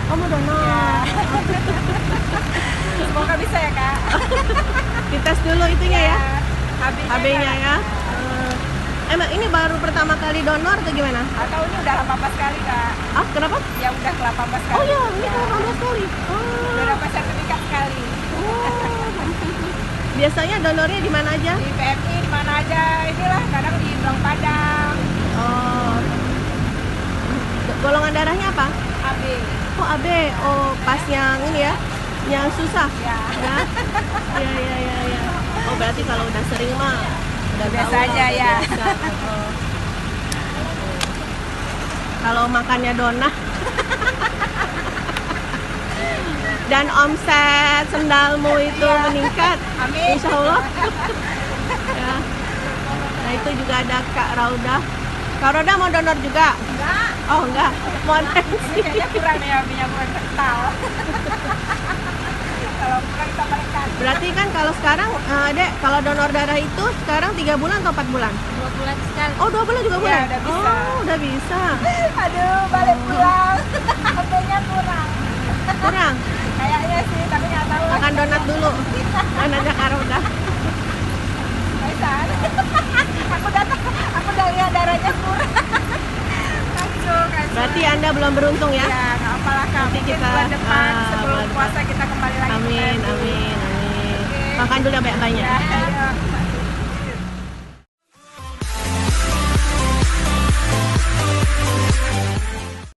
Oh, mau donor. Ya. Semoga bisa ya Kak. Dites dulu itunya ya, HB-nya ya. Emang ini baru pertama kali donor atau gimana? Atau ini udah 18 kali Kak. Ah, kenapa? Ya udah 18 kali. Oh iya, ini ya. 18 kali. Udah dapat sertifikat sekali. Biasanya donornya di mana aja? Di PMI di mana aja, inilah kadang di Belang Padang. Oh. Golongan darahnya apa? AB. Oh, AB. Oh, pas yang ini ya. Yang susah. Ya. Ya. Iya. Oh, berarti kalau udah sering mah udah Biasa tahu lah, aja udah ya. biasa. Oh. Kalau makannya donah dan omset sendalmu itu meningkat, Amin. insya Allah. Ya. Nah, itu juga ada Kak Rauda. Kak Rauda mau donor juga? Enggak. Oh, enggak. Mau Ini kayaknya kurang ya, minyak kurang kental. Kalau kurang kita balikan. Berarti kan kalau sekarang, Dek, kalau donor darah itu sekarang 3 bulan atau 4 bulan? 2 bulan sekali. Oh, 2 bulan juga Ya, boleh? udah bisa. Oh, udah bisa. Aduh, balik pulang. HP-nya kurang. Kurang? Kayaknya sih, tapi nggak tahu. Akan donat dulu. Donatnya Kak Rauda. Maisan. Aku datang, aku udah lihat darahnya kurang. Langsung. Berarti Anda belum beruntung ya? Ya, nggak apalah Kak. Nanti Mungkin kita, bulan depan sebelum bulan depan. puasa kita kembali lagi. ke Amin. PMI. Oke. Makan dulu banyak-banyak. Ya, ayo.